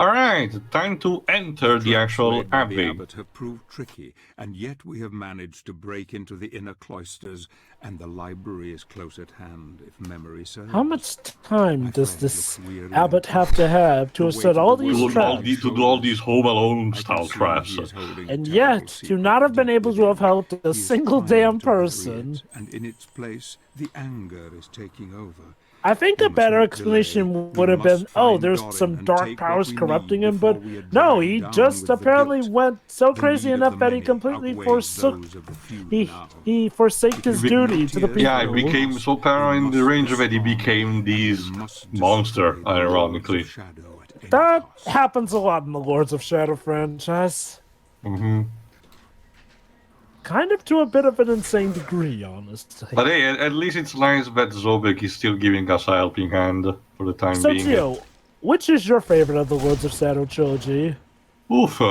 Alright, time to enter the actual Abbey. The abbot have proved tricky, and yet we have managed to break into the inner cloisters, and the library is close at hand, if memory serves. How much time does this abbot have to set all these traps? To do all these Home Alone style traps. And yet, to not have been able to have helped a single damn person. And in its place, the anger is taking over. I think a better explanation would have been, oh, there's some dark powers corrupting him, but no, he just apparently went so crazy enough that he completely forsook, he forsake his duty to the people. Yeah, he became so paranoid in the range that he became this monster, ironically. That happens a lot in the Lords of Shadow franchise. Mm-hmm. Kind of to a bit of an insane degree, honestly. But hey, at least it's nice that Zobek is still giving us a helping hand for the time being. So, Tio, which is your favorite of the Lords of Shadow trilogy? Oof.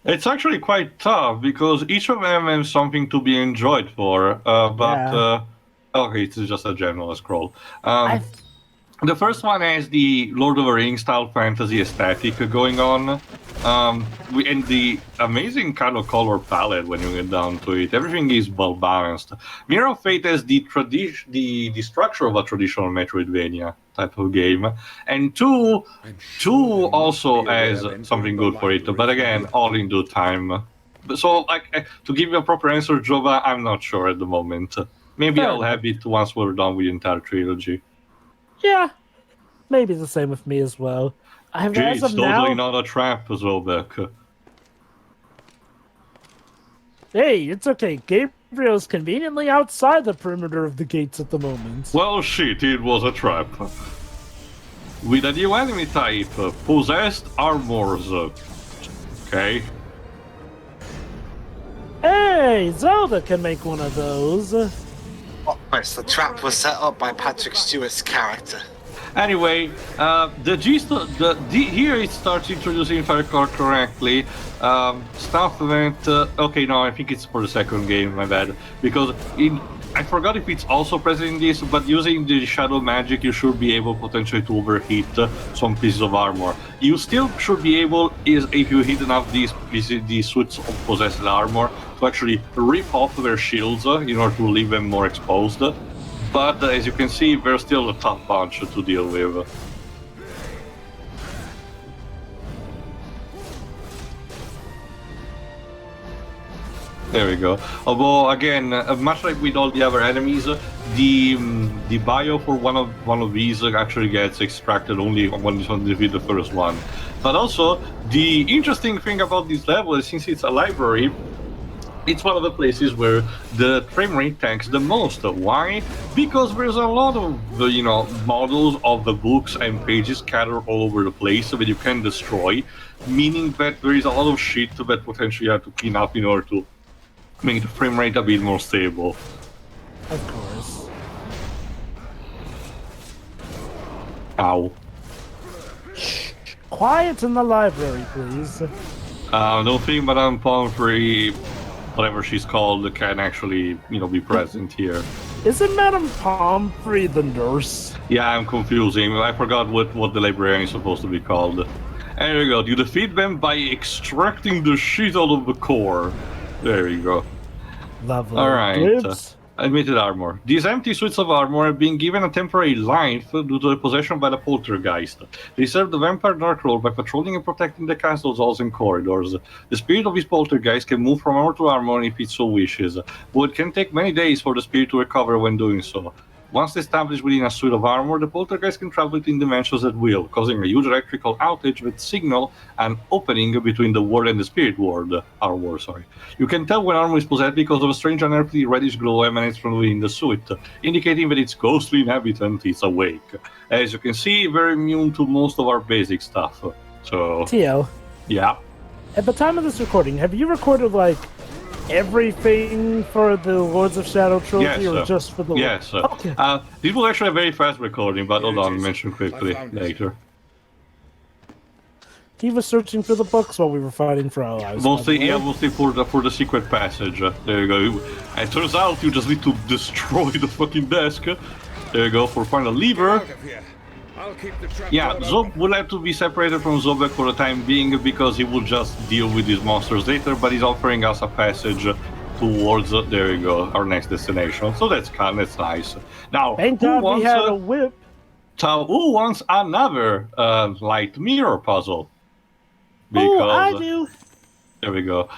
It's actually quite tough, because each of them has something to be enjoyed for, okay, it's just a general scroll. The first one has the Lord of the Rings style fantasy aesthetic going on, and the amazing kind of color palette when you get down to it. Everything is well balanced. Mirror of Fate has the structure of a traditional Metroidvania type of game, and two also has something good for it. But again, all in due time. So, like, to give you a proper answer, Jova, I'm not sure at the moment. Maybe I'll have it once we're done with the entire trilogy. Yeah, maybe the same with me as well. It's totally not a trap as well, Beck. Hey, it's okay. Gabriel's conveniently outside the perimeter of the gates at the moment. Well, shit, it was a trap. With a new enemy type, possessed armors. Okay. Hey, Zelda can make one of those. Oh, yes, the trap was set up by Patrick Stewart's character. Anyway, the gist, here it starts introducing, if I recall correctly, stuff that, okay, no, I think it's for the second game, my bad, because I forgot if it's also present in this, but using the shadow magic, you should be able potentially to overheat some pieces of armor. You still should be able, if you hit enough these suits of possessed armor, to actually rip off their shields in order to leave them more exposed. But as you can see, they're still a tough bunch to deal with. There we go. Although again, much like with all the other enemies, the bio for one of these actually gets extracted only when you defeat the first one. But also, the interesting thing about this level is, since it's a library, it's one of the places where the frame rate tanks the most. Why? Because there's a lot of models of the books and pages scattered all over the place that you can destroy, meaning that there is a lot of shit that potentially you have to clean up in order to make the frame rate a bit more stable. Of course. Ow. Shh. Quiet in the library, please. Don't think Madame Pomfrey, whatever she's called, can actually, be present here. Isn't Madame Pomfrey the nurse? Yeah, I'm confusing. I forgot what the librarian is supposed to be called. And there you go. You defeat them by extracting the shit out of the core. There you go. Lovely. Alright. Admitted armor. These empty suits of armor have been given a temporary life due to the possession by the poltergeist. They serve the vampire dark role by patrolling and protecting the castle's halls and corridors. The spirit of this poltergeist can move from armor to armor if it so wishes, but it can take many days for the spirit to recover when doing so. Once established within a suit of armor, the poltergeist can travel between dimensions at will, causing a huge electrical outage that signal an opening between the world and the spirit world. Our world, sorry. You can tell when armor is possessed because of a strange unearthly reddish glow emanates from within the suit, indicating that its ghostly inhabitant is awake. As you can see, very immune to most of our basic stuff. So... Tio. Yeah? At the time of this recording, have you recorded, everything for the Lords of Shadow trilogy, or just for the... Yes. Okay. This was actually a very fast recording, but hold on, I'll mention quickly later. He was searching for the books while we were fighting for our lives. Mostly for the secret passage. There you go. And it turns out you just need to destroy the fucking desk. There you go, for find a lever. Yeah, Zob will have to be separated from Zobek for the time being because he will just deal with these monsters later, but he's offering us a passage towards, there we go, our next destination. So that's nice. Now, thank God we had a whip. Who wants another light mirror puzzle? Oh, I do. There we go.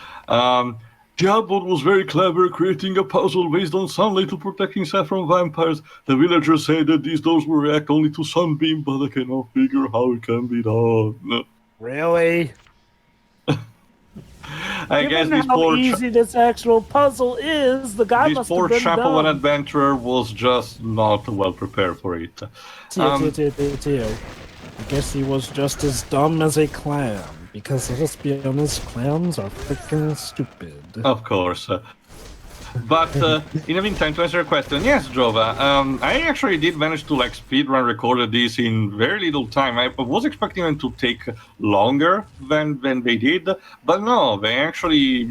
The abbot was very clever, creating a puzzle based on sunlight to protect himself from vampires. The villagers say that these doors will react only to sunbeam, but I cannot figure how it can be done. Really? I guess this how easy this actual puzzle is, the guy must have been This poor chap of an dumb. adventurer was just not well prepared for it. Tio. I guess he was just as dumb as a clown. Because let's be honest, clowns are freaking stupid. Of course. But in the meantime, to answer your question, yes, Jova, I actually did manage to speedrun recorded this in very little time. I was expecting them to take longer than they did, but no, they're actually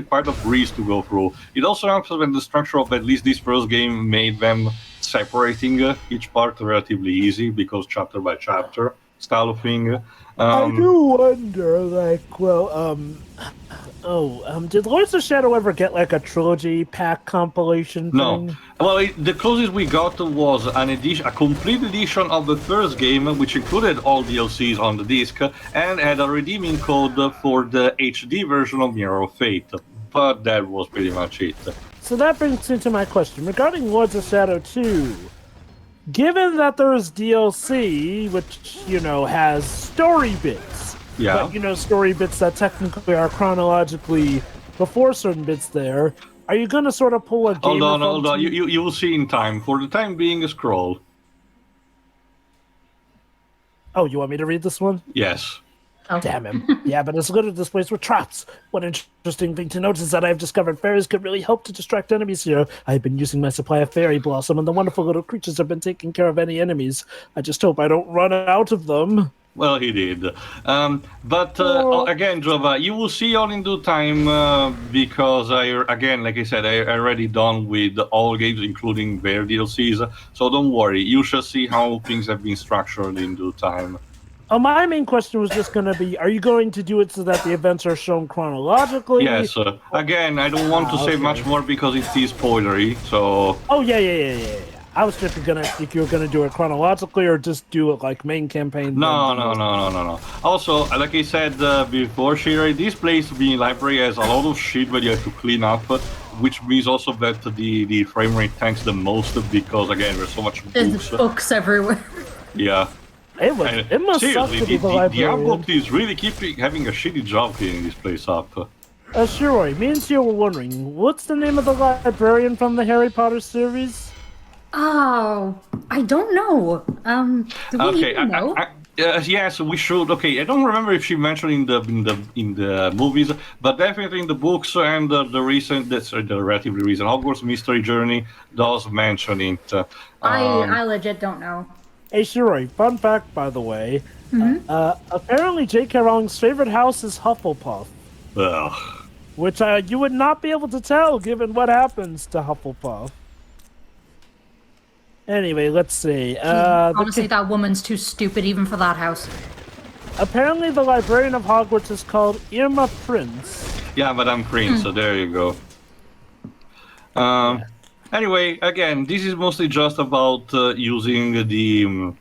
quite a breeze to go through. It also helps when the structure of at least this first game made them separating each part relatively easy because chapter by chapter style of thing. I do wonder, did Lords of Shadow ever get a trilogy pack compilation thing? No. Well, the closest we got was a complete edition of the first game, which included all DLCs on the disc, and had a redeeming code for the HD version of Mirror of Fate. But that was pretty much it. So that brings me to my question. Regarding Lords of Shadow 2, given that there's DLC, which, has story bits, but, story bits that technically are chronologically before certain bits there, are you going to sort of pull a game? Hold on. You will see in time. For the time being, scroll. Oh, you want me to read this one? Yes. Oh. Damn him. Yeah, but it's littered this place with traps. One interesting thing to note is that I've discovered fairies could really help to distract enemies here. I've been using my supply of fairy blossom, and the wonderful little creatures have been taking care of any enemies. I just hope I don't run out of them. Well, he did. Again, Jova, you will see all in due time because like I said, I already done with all games, including their DLCs. So don't worry. You shall see how things have been structured in due time. My main question was just going to be, are you going to do it so that the events are shown chronologically? Yes. Again, I don't want to say much more because it is spoilery, so... Oh, yeah. I was just going to ask if you were going to do it chronologically or just do it like main campaign. No. Also, like I said before, Shira, this place, the library, has a lot of shit that you have to clean up, which means also that the frame rate tanks the most because, again, there's so much books. There's books everywhere. Yeah. It must suck to be the librarian. The abbot is really having a shitty job cleaning this place up. Sure, me and Sia were wondering, what's the name of the librarian from the Harry Potter series? Oh, I don't know. Do we even know? Yes, we should. Okay, I don't remember if she mentioned in the movies, but definitely in the books and the relatively recent Hogwarts Mystery Journey does mention it. I legit don't know. Hey, Shiroi, fun fact, by the way. Apparently J.K. Rowling's favorite house is Hufflepuff. Ugh. Which you would not be able to tell, given what happens to Hufflepuff. Anyway, let's see. Honestly, that woman's too stupid even for that house. Apparently the librarian of Hogwarts is called Irma Prince. Yeah, Madame Prince, so there you go. Anyway, again, this is mostly just about using the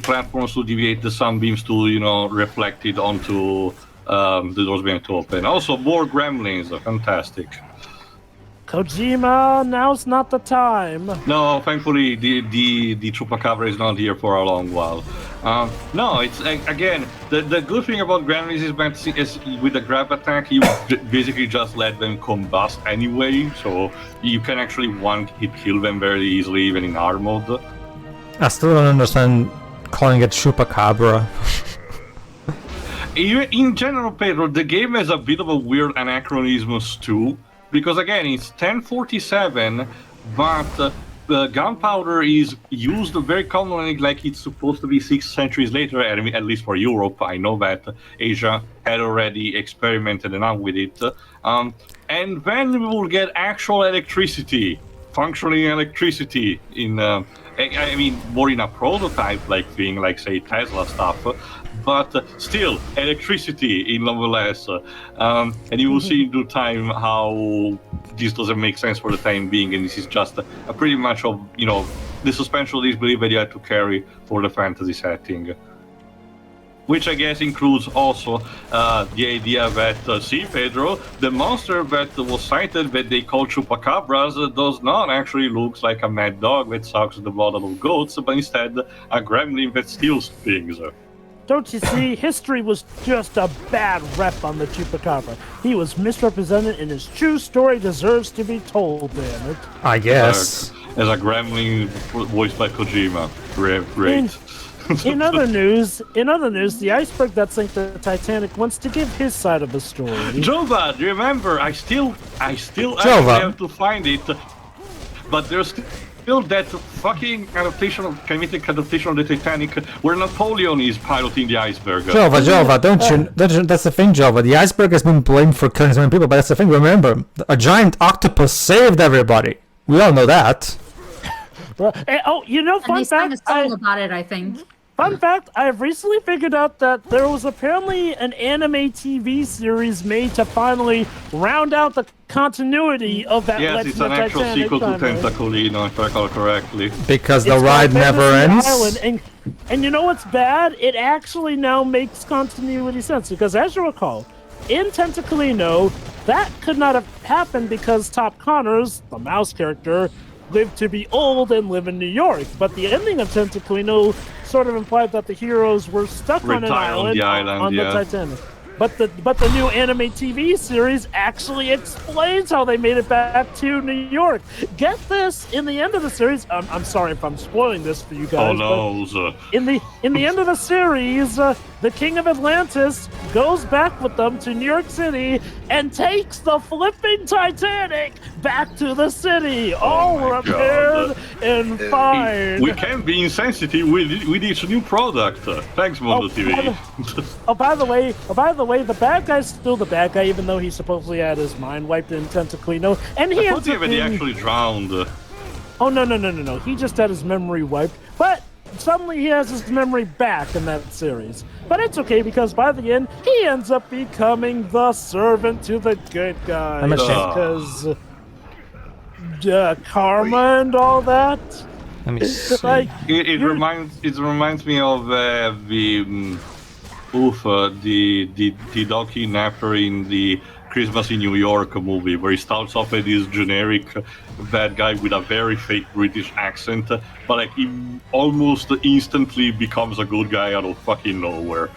platforms to deviate the sunbeams to, reflect it onto the doors being to open. Also, more gremlins, fantastic. Kojima, now's not the time. No, thankfully, the Chupacabra is not here for a long while. No, it's, again, the good thing about gremlins is with the grab attack, you basically just let them combust anyway, so you can actually one-hit kill them very easily, even in hard mode. I still don't understand calling it Chupacabra. In general, Pedro, the game has a bit of a weird anachronism too. Because again, it's 1047, but gunpowder is used very commonly like it's supposed to be 6 centuries later, at least for Europe. I know that Asia had already experimented enough with it. And then we will get actual electricity, functioning electricity in I mean, more in a prototype-like thing, like, say, Tesla stuff, but still, electricity in nonetheless. And you will see in due time how this doesn't make sense for the time being, and this is just a pretty much of, the suspension of disbelief that you had to carry for the fantasy setting. Which I guess includes also the idea that, see, Pedro, the monster that was cited that they call chupacabras does not actually look like a mad dog that sucks the blood of goats, but instead a gremlin that steals things. Don't you see? History was just a bad rep on the chupacabra. He was misrepresented, and his true story deserves to be told, damn it. I guess. As a gremlin voiced by Kojima. Great. In other news, the iceberg that sank the Titanic wants to give his side of the story. Jova, remember, I still have to find it, but there's still that fucking kinetic adaptation of the Titanic where Napoleon is piloting the iceberg. Jova, don't you? That's the thing, Jova. The iceberg has been blamed for killing so many people, but that's the thing. Remember, a giant octopus saved everybody. We all know that. Fun fact, about it, I think. Fun fact, I have recently figured out that there was apparently an anime TV series made to finally round out the continuity of that Yes, Legend it's an of actual Titanic sequel to timeline. Tentacolino, if I recall correctly. Because the It's ride called never Fantasy ends. Island, and you know what's bad? It actually now makes continuity sense, because as you recall, in Tentacolino, that could not have happened because Top Connors, the mouse character, lived to be old and live in New York. But the ending of Tentacolino sort of implied that the heroes were stuck on an island on the Titanic. But the new anime TV series actually explains how they made it back to New York. Get this, in the end of the series, I'm sorry if I'm spoiling this for you guys. Oh no! In the end of the series, the King of Atlantis goes back with them to New York City and takes the flipping Titanic back to the city, all repaired and fine. We can be insensitive with each new product. Thanks, Mondo TV. By the way, the bad guy's still the bad guy, even though he supposedly had his mind wiped in Tentacolino, and he ends up being... he actually drowned. Oh no! He just had his memory wiped, but suddenly he has his memory back in that series. But it's okay, because by the end, he ends up becoming the servant to the good guy. Because karma and all that. Let me see. It reminds me of the dog kidnapper in the Christmas in New York movie, where he starts off as this generic bad guy with a very fake British accent, but he almost instantly becomes a good guy out of fucking nowhere.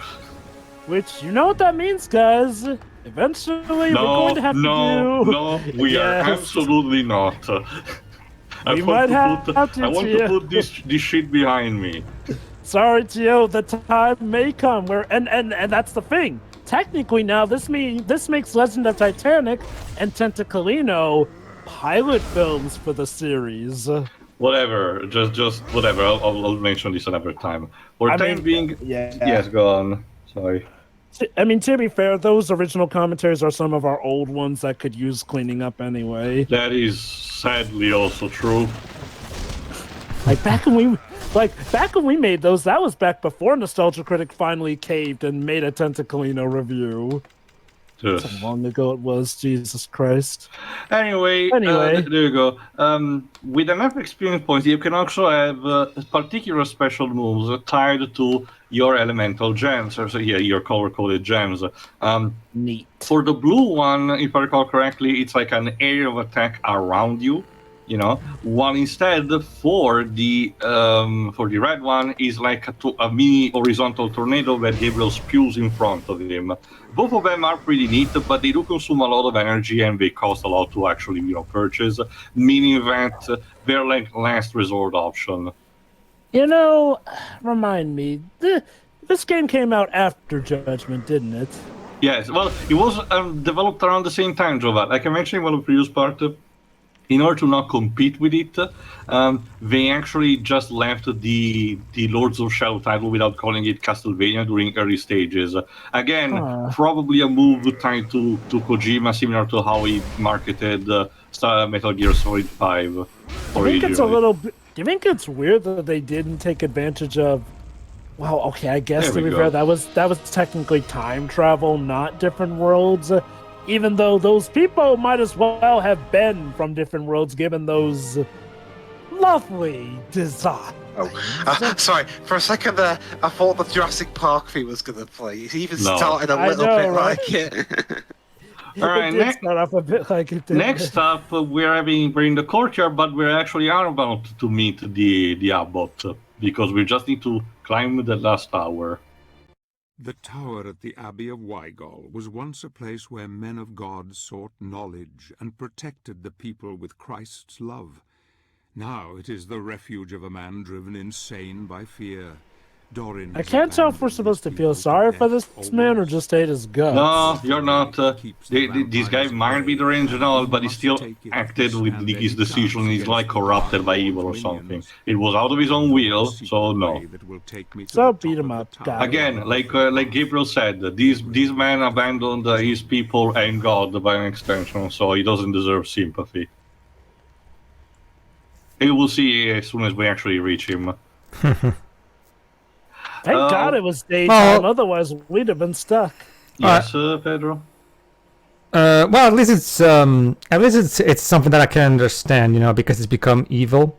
Which, you know what that means, guys? Eventually, we're going to have to do... No, we are absolutely not. I want to put this shit behind me. Sorry, Gio, the time may come where, and that's the thing. Technically, now this makes Legend of Titanic and Tentacolino pilot films for the series. Whatever, just whatever. I'll mention this another time. For the time being, yes, go on. Sorry. I mean, to be fair, those original commentaries are some of our old ones that could use cleaning up anyway. That is sadly also true. Back when we made those, that was back before Nostalgia Critic finally caved and made a Tentacolino review. Yes. That's how long ago it was, Jesus Christ. Anyway. There you go. With enough experience points, you can also have particular special moves tied to your elemental gems, or your color-coded gems. Neat. For the blue one, if I recall correctly, it's like an area of attack around you. While instead for the red one is like a mini horizontal tornado that Gabriel spews in front of him. Both of them are pretty neat, but they do consume a lot of energy and they cost a lot to actually purchase, meaning that they're like last resort option. Remind me, this game came out after Judgment, didn't it? Yes, well, it was developed around the same time, Jova. Like I mentioned in one of the previous part, in order to not compete with it, they actually just left the Lords of Shadow title without calling it Castlevania during early stages. Again, probably a move tied to Kojima, similar to how he marketed Metal Gear Solid 5 originally. Do you think it's weird that they didn't take advantage of? Well, okay, I guess to be go. fair, that was technically time travel, not different worlds. Even though those people might as well have been from different worlds, given those lovely designs. Sorry, for a second there, I thought the Jurassic Park theme was going to play. It even No. started a little bit right? like it. All right, Start off a bit like it did. next up, we're in the courtyard, but we actually are about to meet the abbot, because we just need to climb the last tower. The tower at the Abbey of Wygol was once a place where men of God sought knowledge and protected the people with Christ's love. Now it is the refuge of a man driven insane by fear. Dorin I can't tell if we're supposed to feel sorry for this man or just hate his guts. No, you're not. This guy might be the original, but he still acted with his decision. He's like corrupted by evil or something. It was out of his own will, so no. So beat him up. Again, like Gabriel said, this man abandoned his people and God by an extension, so he doesn't deserve sympathy. We will see as soon as we actually reach him. Thank God it was daytime, otherwise we'd have been stuck. Yes, Pedro. Well, at least it's something that I can understand, you know, because it's become evil.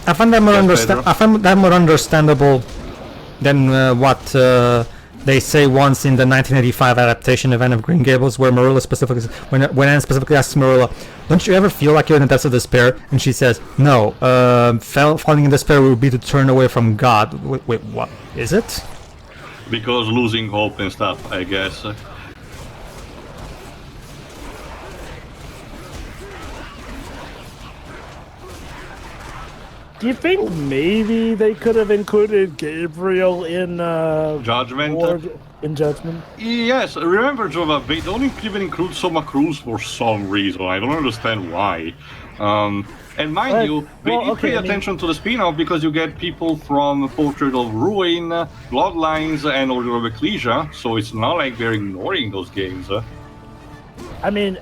I find that more understandable than what they say once in the 1985 adaptation event of Green Gables, where Marilla specifically, when Anne specifically asks Marilla, "Don't you ever feel like you're in the depths of despair?" And she says, "No. Falling in despair would be to turn away from God." Wait, what is it? Because losing hope and stuff, I guess. Do you think maybe they could have included Gabriel in Judgment? In Judgment? Yes, remember, Jova, they don't even include Soma Cruz for some reason. I don't understand why. And mind you, they did pay attention to the spin-off because you get people from Portrait of Ruin, Bloodlines, and Order of Ecclesia, so it's not like they're ignoring those games. I mean,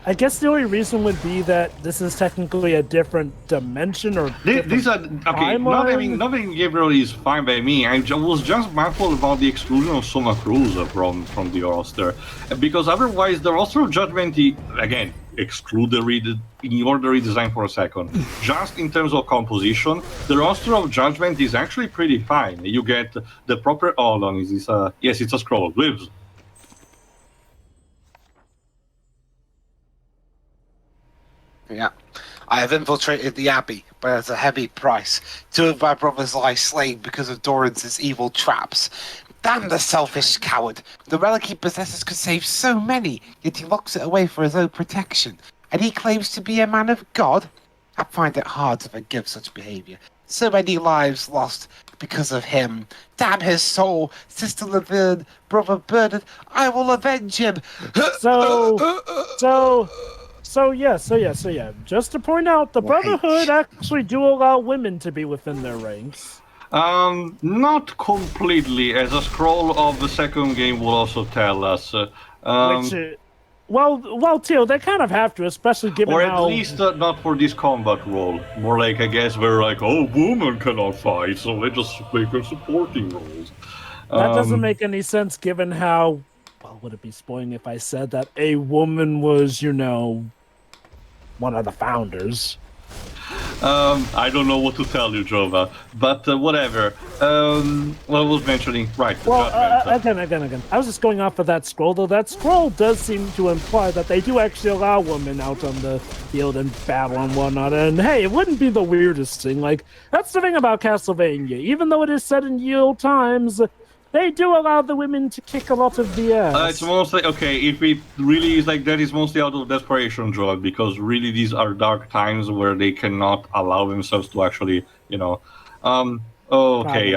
I guess the only reason would be that this is technically a different dimension or These are okay. Not having Gabriel is fine by me. I was just baffled about the exclusion of Soma Cruz from the roster, because otherwise the roster of Judgment, again, exclude in order redesign for a second. Just in terms of composition, the roster of Judgment is actually pretty fine. You get the proper. Hold on, is this a? Yes, it's a scroll. Lives. Yeah. I have infiltrated the Abbey, but at a heavy price. Two of my brothers lie slain because of Doran's evil traps. Damn the selfish coward! The relic he possesses could save so many, yet he locks it away for his own protection. And he claims to be a man of God? I find it hard to forgive such behavior. So many lives lost because of him. Damn his soul! Sister Laverne, brother Bernard, I will avenge him! So yeah. Just to point out, the Brotherhood actually do allow women to be within their ranks. Not completely, as a scroll of the second game will also tell us. Well, Teal, they kind of have to, especially given or how... at least not for this combat role. More like, I guess, we're like, oh, women cannot fight, so they just make them supporting roles. That doesn't make any sense, given how... Well, would it be spoiling if I said that a woman was, one of the founders? I don't know what to tell you, Jova, but whatever. What I was mentioning, right? Again. I was just going off of that scroll, though. That scroll does seem to imply that they do actually allow women out on the field and battle and whatnot. And hey, it wouldn't be the weirdest thing. Like, that's the thing about Castlevania. Even though it is set in ye olde times, they do allow the women to kick a lot of the ass. It's mostly, okay, if it really is like that, it's mostly out of desperation, Joel, because really these are dark times where they cannot allow themselves to actually, okay,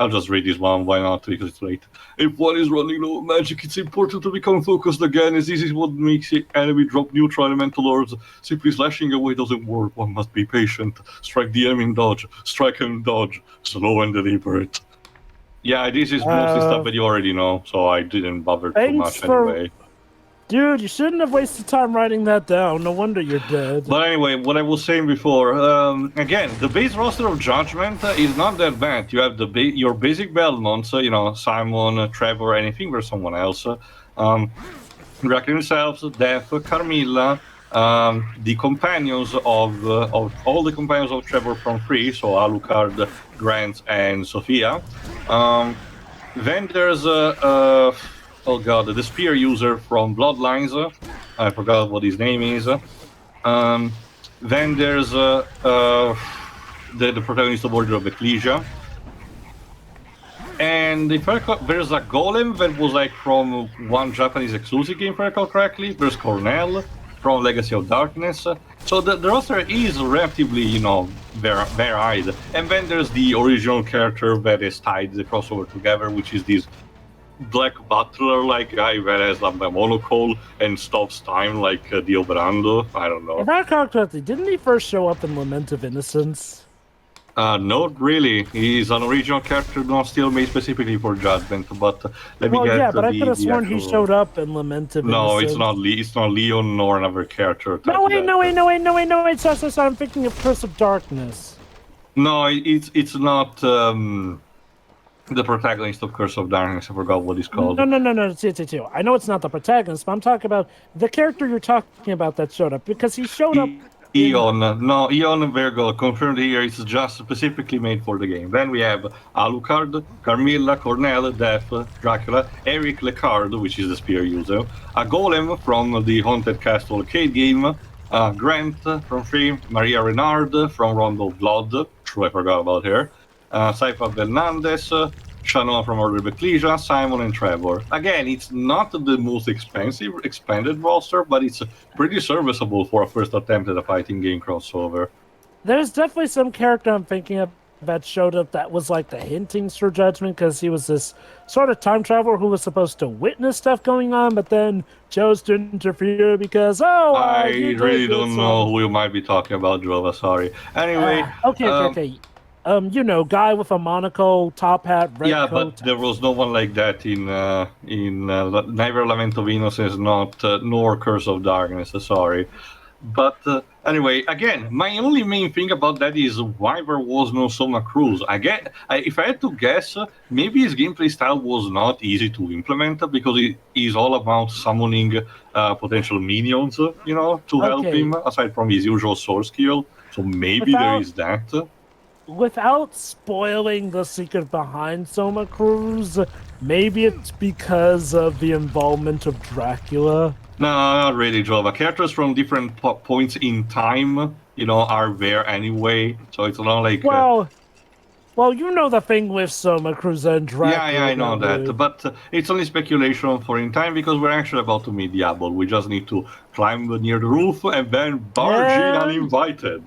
I'll just read this one, why not, because it's late. If one is running low on magic, it's important to become focused again, as this is what makes the enemy drop neutral elemental orbs. Simply slashing away doesn't work, one must be patient. Strike the enemy and dodge, strike and dodge, slow and deliberate. Yeah, this is mostly stuff that you already know, so I didn't bother too much anyway. Dude, you shouldn't have wasted time writing that down. No wonder you're dead. But anyway, what I was saying before, again, the base roster of Judgment is not that bad. You have your basic Belmonts, Simon, Trevor, anything or someone else. Dracula themselves, Death, Carmilla, the companions of all the companions of Trevor from 3, so Alucard, Grant, and Sophia. Then there's oh god, the spear user from Bloodlines. I forgot what his name is. Then there's the protagonist of Order of Ecclesia. And if I recall, there's a golem that was like from one Japanese exclusive game, if I recall correctly. There's Cornell from Legacy of Darkness. So the roster is relatively, varied. And then there's the original character that is tied the crossover together, which is this black butler-like guy that has a monocle and stops time like Dio Brando. I don't know. If I recall correctly, didn't he first show up in Lament of Innocence? Not really. He's an original character, not still made specifically for Judgment. But let me get. Yeah, but I could have sworn he showed up in Lament of Innocence. No, it's not. It's not Leon nor another character. No wait. Sorry. I'm thinking of Curse of Darkness. No, it's not. The protagonist of Curse of Darkness, I forgot what he's called. No, it's I know it's not the protagonist, but I'm talking about the character you're talking about that showed up, because he showed up... Eon Virgo, confirmed here, it's just specifically made for the game. Then we have Alucard, Carmilla, Cornell, Death, Dracula, Eric Lecard, which is the spear user, a golem from the Haunted Castle arcade game, Grant from 3, Maria Renard from Rondo of Blood, true, I forgot about her, Saifa Fernandez, Shannon from Order of Ecclesia, Simon, and Trevor. Again, it's not the most expensive expanded roster, but it's pretty serviceable for a first attempt at a fighting game crossover. There's definitely some character I'm thinking of that showed up that was like the hintings for Judgment, because he was this sort of time traveler who was supposed to witness stuff going on, but then chose to interfere because, I really don't know who you might be talking about, Jova, sorry. Anyway... Okay. Guy with a monocle, top hat, red coat. But there was no one like that in neither Lament of Innocence, nor Curse of Darkness, sorry. But anyway, again, my only main thing about that is why there was no Soma Cruz. If I had to guess, maybe his gameplay style was not easy to implement, because it is all about summoning potential minions, to help him, aside from his usual sword skill. So maybe there is that. Without spoiling the secret behind Soma Cruz, maybe it's because of the involvement of Dracula. No, not really, Jova. Characters from different points in time, are there anyway. So it's not like... Well, you know the thing with Soma Cruz and Dracula. Yeah, I know that. But it's only speculation for in time, because we're actually about to meet Diablo. We just need to climb near the roof and then barge in uninvited.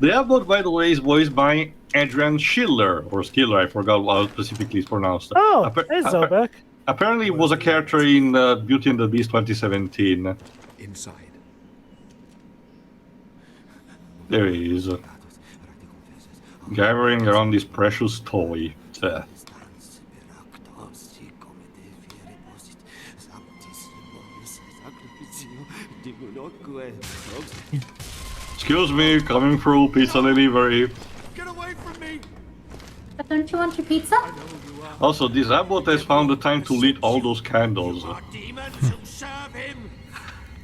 The abbott, by the way, is voiced by Adrian Schiller, or Skiller, I forgot how specifically it's pronounced. Oh, hey Zobek. Apparently it was a character in Beauty and the Beast 2017. Inside. There he is. Gathering around this precious toy. Excuse me, coming through, pizza delivery. Get away from me! But don't you want your pizza? Also, this abbot has found the time to lit all those candles.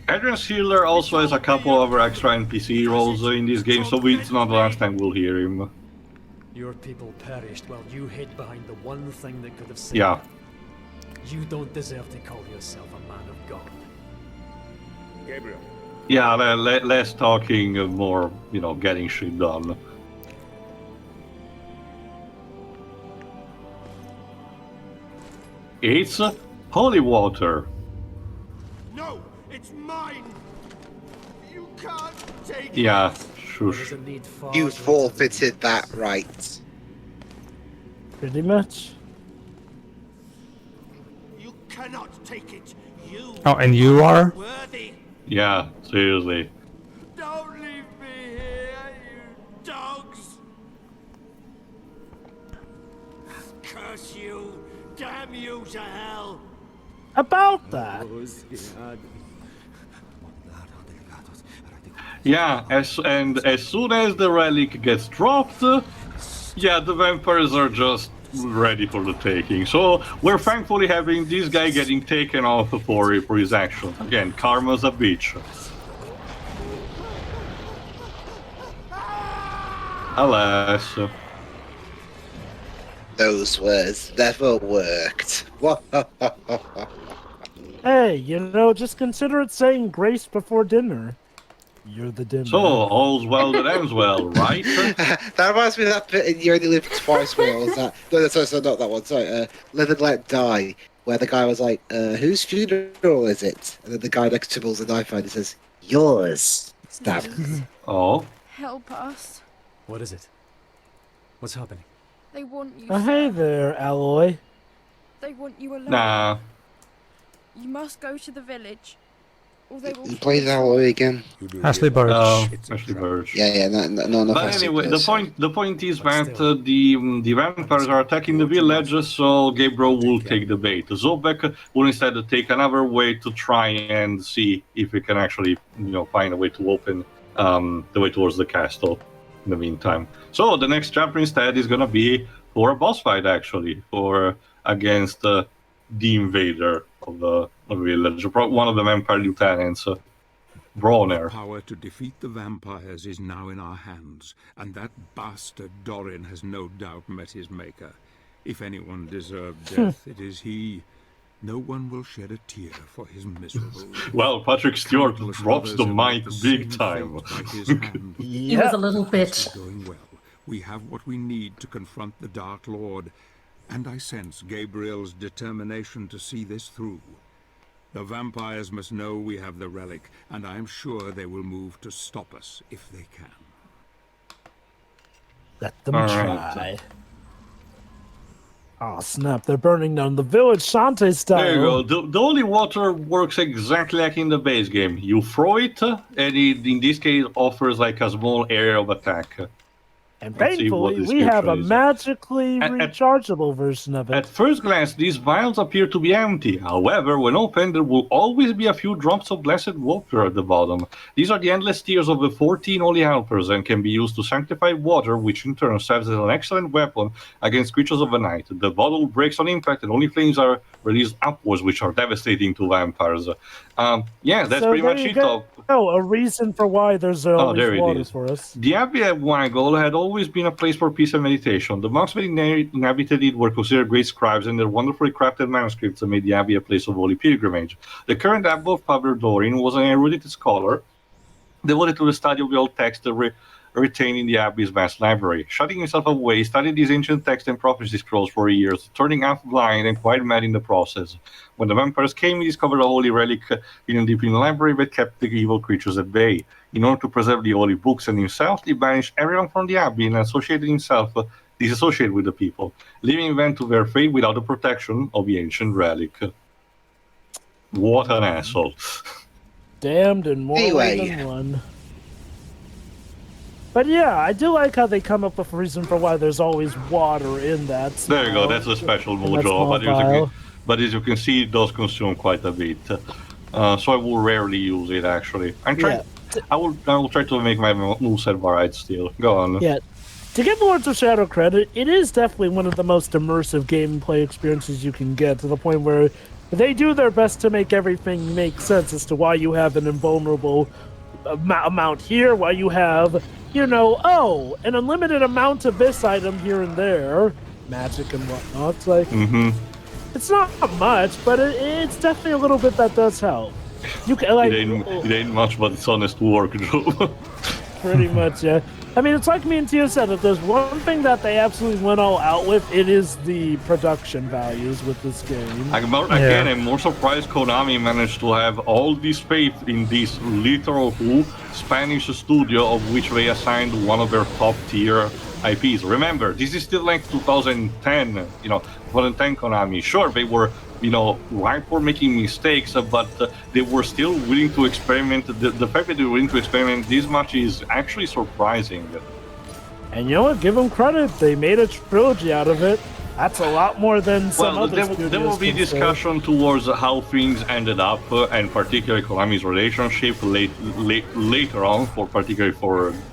Adrian Sealer also has a couple other extra NPC roles in this game, so it's not the last time we'll hear him. Your people perished while you hid behind the one thing that could have saved them. You don't deserve to call yourself a man of God. Gabriel. Yeah, less talking, more, getting shit done. It's holy water. No, it's mine. You can't take it. Yeah, shush. You forfeited that right. Pretty much. You cannot take it. You Oh, and you are? worthy. Yeah, seriously. Don't leave me here, you dogs. Curse you. Damn you to hell. About that. Yeah, as soon as the relic gets dropped, yeah, the vampires are just ready for the taking. So we're thankfully having this guy getting taken off for his actions. Again, karma's a bitch. Alas. Those words never worked. Hey, you know, just consider it saying grace before dinner. You're the dinner. So, all's well that ends well, right? That reminds me of that bit in You Only Live Twice where it was that. No, sorry, not that one. Sorry, Live and Let Die, where the guy was like, whose funeral is it? And then the guy next to him pulls a knife out and says, yours. Stab. Oh. Help us. What is it? What's happening? They want you. Hey sir. there, Alloy. They want you alone. Nah. You must go to the village. Or they will He plays Alloy again. Ashley Birch. Oh, Ashley Birch. Yeah, no. But anyway, the point is that the vampires are attacking the village, so Gabriel will take the bait. Zobek will instead take another way to try and see if he can actually, find a way to open the way towards the castle. In the meantime, so the next chapter instead is gonna be for a boss fight, actually, against the invader of the village, one of the vampire lieutenants. Bronner. The power to defeat the vampires is now in our hands, and that bastard Dorin has no doubt met his maker. If anyone deserved death, it is he. No one will shed a tear for his miserable. Well, Patrick Stewart drops the mic big time. He was a little bit. Going well. We have what we need to confront the Dark Lord, and I sense Gabriel's determination to see this through. The vampires must know we have the relic, and I am sure they will move to stop us if they can. Let them try. Oh snap, they're burning down the village Shantae style. There you go. The holy water works exactly like in the base game. You throw it, and it, in this case, offers like a small area of attack. And thankfully, we have a magically rechargeable version of it. At first glance, these vials appear to be empty. However, when opened, there will always be a few drops of blessed water at the bottom. These are the endless tears of the 14 holy helpers and can be used to sanctify water, which in turn serves as an excellent weapon against creatures of the night. The bottle breaks on impact and only flames are released upwards, which are devastating to vampires. Yeah, that's pretty much it. Oh, a reason for why there's always water for us. The Abbey at Weigel had always been a place for peace and meditation. The monks that inhabited it were considered great scribes, and their wonderfully crafted manuscripts made the Abbey a place of holy pilgrimage. The current abbot, Father Dorin, was an erudite scholar devoted to the study of the old text retained in the Abbey's vast library. Shutting himself away, he studied these ancient texts and prophecy scrolls for years, turning half blind and quite mad in the process. When the vampires came, he discovered a holy relic hidden deep in the library that kept the evil creatures at bay. In order to preserve the holy books and himself, he banished everyone from the Abbey and associated himself disassociated with the people, leaving them to their fate without the protection of the ancient relic. What an asshole. Damned and more than one. But yeah, I do like how they come up with a reason for why there's always water in that. There you go, that's a special mojo. But as you can see, it does consume quite a bit. So I will rarely use it, actually. I will try to make my moveset varied still. Go on. Yeah. To give Lords of Shadow credit, it is definitely one of the most immersive gameplay experiences you can get, to the point where they do their best to make everything make sense as to why you have an invulnerable amount here, why you have, an unlimited amount of this item here and there, magic and whatnot. It's like, it's not much, but it's definitely a little bit that does help. You can, like, it ain't much, but it's honest work, Joe. Pretty much, yeah. I mean, it's like me and Tia said, if there's one thing that they absolutely went all out with, it is the production values with this game. I'm more surprised Konami managed to have all this faith in this literal Spanish studio, of which they assigned one of their top tier IPs. Remember, this is still like 2010, 2010 Konami. Sure, they were, ripe for making mistakes, but they were still willing to experiment. The fact that they were willing to experiment this much is actually surprising. And you know what? Give them credit. They made a trilogy out of it. That's a lot more than some other studios. There will be discussion towards how things ended up, and particularly Konami's relationship later on, particularly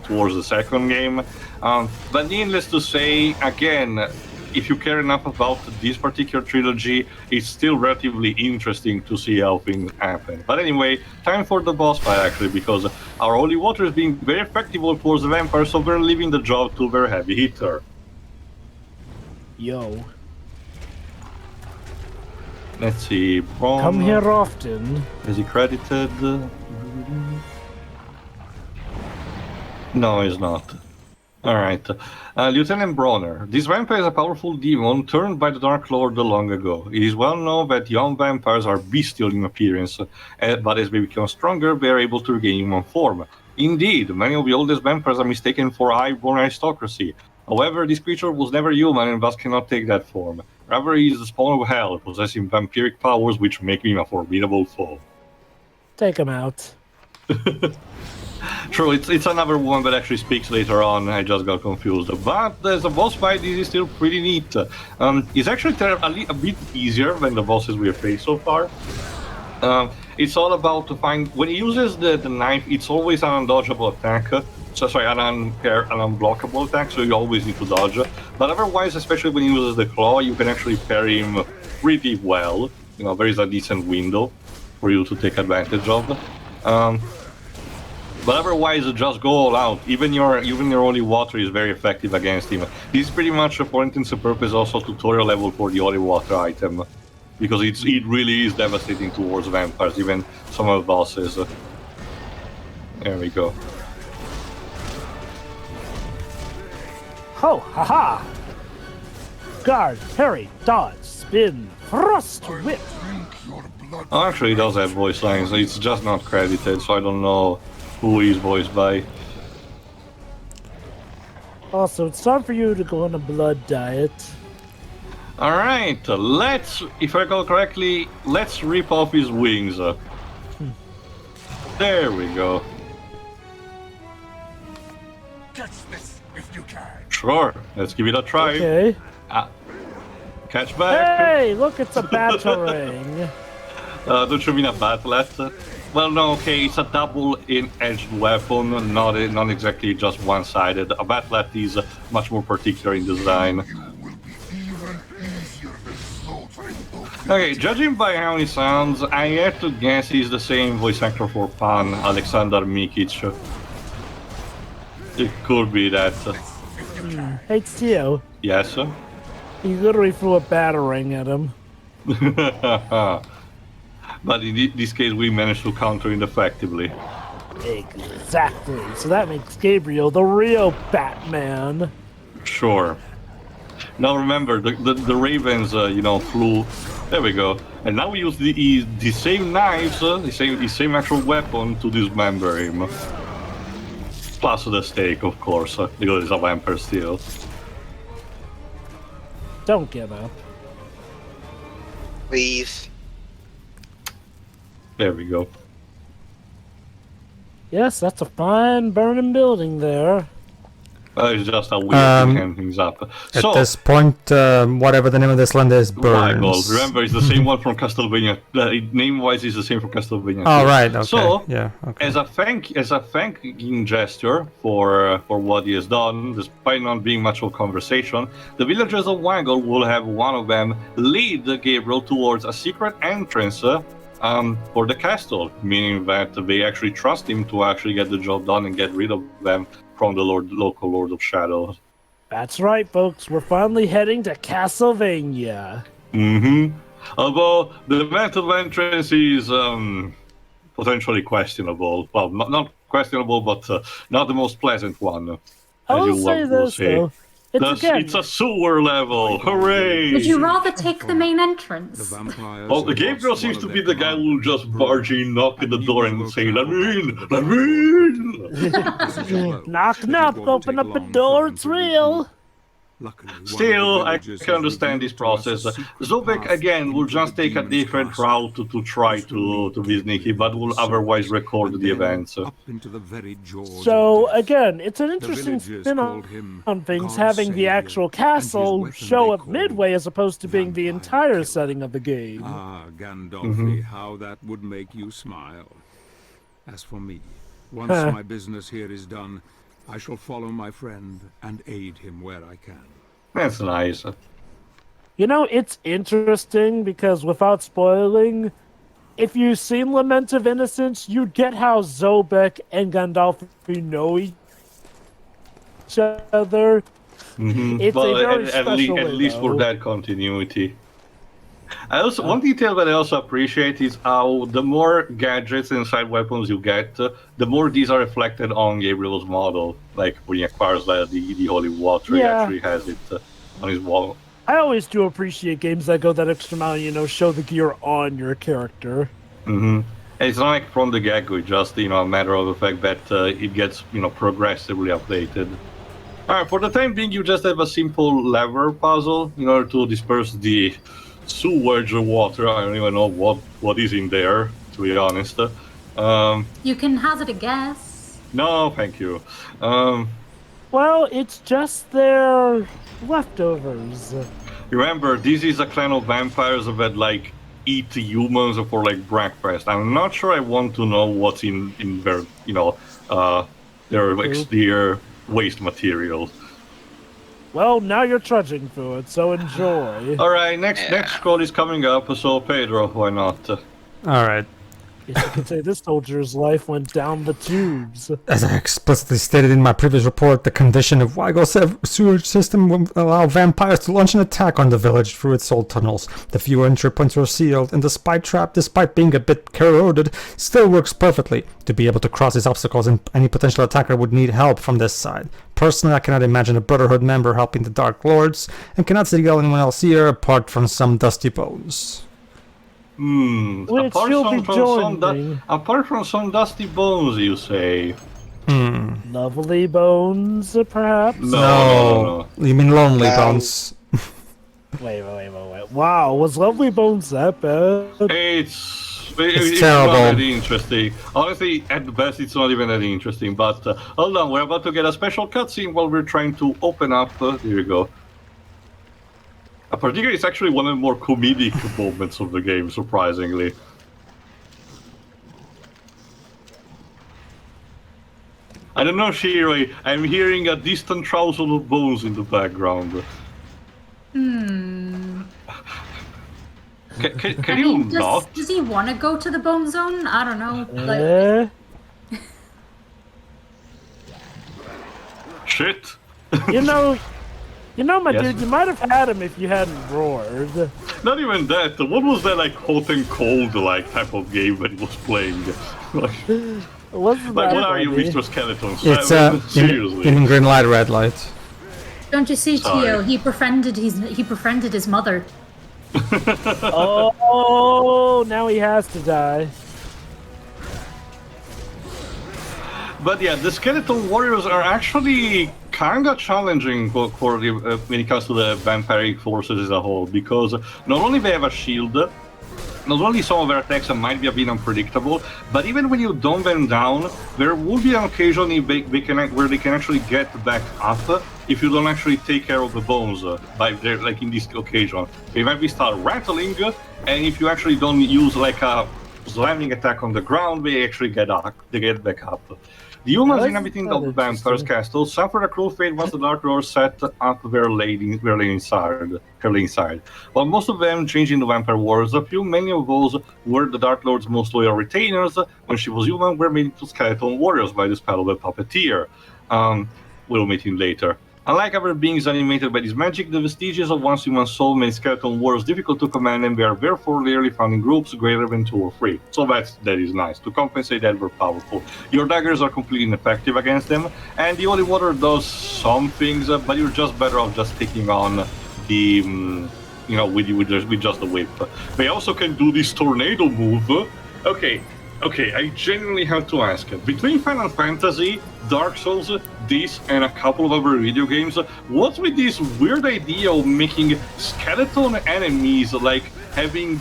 towards the second game. But needless to say, again, if you care enough about this particular trilogy, it's still relatively interesting to see how things happen. But anyway, time for the boss fight, actually, because our holy water is being very effective towards the vampires, so we're leaving the job to their heavy hitter. Yo. Let's see. Braun, come here often. Is he credited? No, he's not. Alright. Lieutenant Bronner. This vampire is a powerful demon turned by the Dark Lord long ago. It is well known that young vampires are bestial in appearance, but as they become stronger, they are able to regain human form. Indeed, many of the oldest vampires are mistaken for high-born aristocracy. However, this creature was never human and thus cannot take that form. Rather, he is the spawn of hell, possessing vampiric powers which make him a formidable foe. Take him out. True, it's another one that actually speaks later on. I just got confused. But as a boss fight, this is still pretty neat. It's actually a bit easier than the bosses we have faced so far. It's all about to find... When he uses the knife, it's always an undodgeable attack. An unblockable attack, so you always need to dodge. But otherwise, especially when he uses the claw, you can actually parry him pretty well. There is a decent window for you to take advantage of. But otherwise, just go all out. Even your holy water is very effective against him. This is pretty much, for intents and purposes, also tutorial level for the holy water item, because it really is devastating towards vampires, even some of the bosses. There we go. Ho, haha! Guard, parry, dodge, spin, thrust, whip. Oh, actually, it does have voice lines. It's just not credited, so I don't know who he's voiced by. Also, it's time for you to go on a blood diet. Alright, if I recall correctly, let's rip off his wings. There we go. Catch this if you can. Sure, let's give it a try. Okay. Catch back. Hey, look, it's a batarang. Don't you mean a battlet? Well, no, okay, it's a double-edged weapon, not exactly just one-sided. A battlet is much more particular in design. Okay, judging by how he sounds, I have to guess he's the same voice actor for Pan, Alexander Mikic. It could be that. Hey, Tio. Yes, sir? He literally threw a batarang at him. But in this case, we managed to counter it effectively. Exactly. So that makes Gabriel the real Batman. Sure. Now remember, the ravens, flew. There we go. And now we use the same knives, the same actual weapon to dismember him. Plus the stake, of course, because it's a vampire still. Don't give up. Leave. There we go. Yes, that's a fine burning building there. It's just a weird to hand things up. At this point, whatever the name of this land is, burns. Weigel. Remember, it's the same one from Castlevania. Name-wise, it's the same from Castlevania. Oh, right. Okay. So, yeah, okay. as a thanking gesture for what he has done, despite not being much of a conversation, the villagers of Weigel will have one of them lead Gabriel towards a secret entrance for the castle, meaning that they actually trust him to actually get the job done and get rid of them from the local Lord of Shadows. That's right, folks. We're finally heading to Castlevania. Although the method of entrance is potentially questionable. Well, not questionable, but not the most pleasant one. I will say this, though. It's a sewer level. Hooray! Would you rather take the main entrance? Well, Gabriel seems to be the guy who will just barge in, knock at the door, and say, "Let me in! Let me in!" Knock, knock, open up a door, it's real. Still, I can understand this process. Zobek, again, will just take a different route to try to be sneaky, but will otherwise record the events. So, again, it's an interesting spin on things, having the actual castle show up midway as opposed to being the entire setting of the game. Ah, Gandolfi, how that would make you smile. As for me, once my business here is done, I shall follow my friend and aid him where I can. That's nice. You know, it's interesting because without spoiling, if you've seen Lament of Innocence, you get how Zobek and Gandalf know each other. It's a very special at least for that continuity. One detail that I also appreciate is how the more gadgets and side weapons you get, the more these are reflected on Gabriel's model. Like when he acquires the holy water, he actually has it on his wall. I always do appreciate games that go that extra mile, show the gear on your character. And it's not like from the get-go, it's just a matter of the fact that it gets progressively updated. Alright, for the time being, you just have a simple lever puzzle in order to disperse the sewage water. I don't even know what is in there, to be honest. You can hazard a guess. No, thank you. Well, it's just their leftovers. Remember, this is a clan of vampires that eat humans for breakfast. I'm not sure I want to know what's in their their exterior waste materials. Well, now you're trudging through it, so enjoy. Alright, next scroll is coming up, so Pedro, why not? Alright. Yes, you could say this soldier's life went down the tubes. As I explicitly stated in my previous report, the condition of Weigel's sewage system will allow vampires to launch an attack on the village through its old tunnels. The few entry points are sealed, and the spy trap, despite being a bit corroded, still works perfectly. To be able to cross these obstacles, and any potential attacker would need help from this side. Personally, I cannot imagine a Brotherhood member helping the Dark Lords, and cannot see anyone else here apart from some dusty bones. Apart from some dusty bones, you say? Lovely bones, perhaps? No. You mean lonely bones? Wait. Wow, was Lovely Bones that bad? It's terrible. Not really interesting. Honestly, at the best, it's not even that interesting. But hold on, we're about to get a special cutscene while we're trying to open up. Here we go. Particularly, it's actually one of the more comedic moments of the game, surprisingly. I don't know, Shiroi. I'm hearing a distant trouser of bones in the background. Can you not? Does he want to go to the bone zone? I don't know. Shit. My dude, you might have had him if you hadn't roared. Not even that. What was that hot and cold type of game that he was playing? What are you, Mr. Skeleton? It's seriously. in green light, red light. Don't you see, Tio? He befriended his mother. Oh, now he has to die. But yeah, the skeleton warriors are actually kind of challenging when it comes to the vampiric forces as a whole, because not only they have a shield, not only some of their attacks might be a bit unpredictable, but even when you dumb them down, there will be an occasion where they can actually get back up if you don't actually take care of the bones. In this occasion, they might be start rattling, and if you actually don't use a slamming attack on the ground, they actually get back up. The humans inhabiting the vampires' castle suffered a cruel fate once the Dark Lords set up their lady inside. While most of them changed into vampire warriors, many of those were the Dark Lord's most loyal retainers. When she was human, were made into skeleton warriors by the spell of a puppeteer. We'll meet him later. Unlike other beings animated by this magic, the vestiges of once human soul make skeleton warriors difficult to command, and they are therefore rarely found in groups greater than 2 or 3. So that is nice. To compensate that, they're powerful. Your daggers are completely ineffective against them, and the holy water does some things, but you're just better off just taking on the, with just the whip. They also can do this tornado move. Okay, I genuinely have to ask. Between Final Fantasy, Dark Souls, this, and a couple of other video games, what's with this weird idea of making skeleton enemies, like, being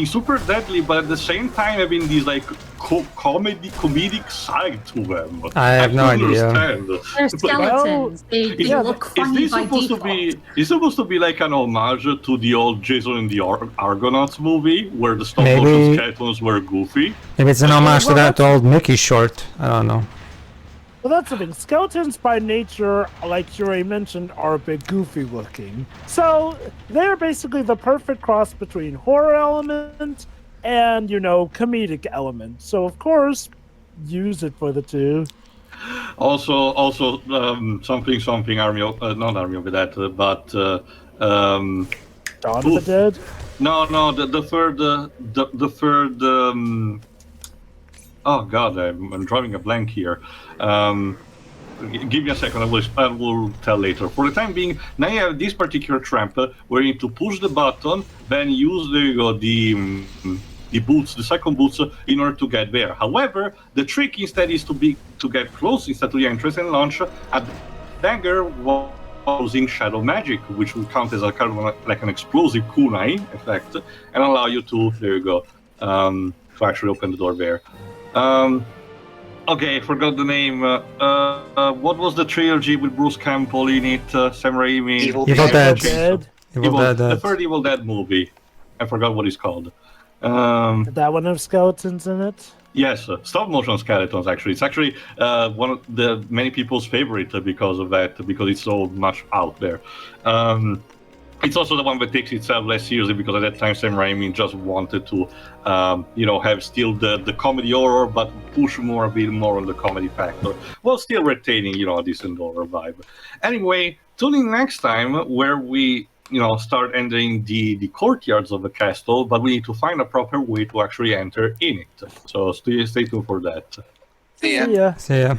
super deadly, but at the same time having these, like, comedic side to them? I have no idea. They're skeletons. They look funny by default. Is this supposed to be like an homage to the old Jason and the Argonauts movie, where the stop-motion skeletons were goofy? Maybe it's an homage to that old Mickey short. I don't know. Well, that's the thing. Skeletons, by nature, like Yuri mentioned, are a bit goofy looking. So they're basically the perfect cross between horror element and, comedic element. So, of course, use it for the two. Also, something Army of, not Army of the Dead, but Dawn of the Dead. No, the third. Oh God, I'm drawing a blank here. Give me a second. I will tell later. For the time being, now you have this particular tramp where you need to push the button, then use the boots, the second boots, in order to get there. However, the trick instead is to get close instead to the entrance and launch a dagger while using shadow magic, which will count as a kind of like an explosive kunai effect and allow you to to actually open the door there. Okay, I forgot the name. What was the trilogy with Bruce Campbell in it? Sam Raimi. Evil Dead. The third Evil Dead movie. I forgot what it's called. Did that one have skeletons in it? Yes, stop-motion skeletons, actually. It's actually one of the many people's favorite because of that, because it's so much out there. It's also the one that takes itself less seriously, because at that time Sam Raimi just wanted to, have still the comedy horror, but push a bit more on the comedy factor, while still retaining, a decent horror vibe. Anyway, tune in next time where we, start entering the courtyards of the castle, but we need to find a proper way to actually enter in it. So stay tuned for that. See ya. See ya.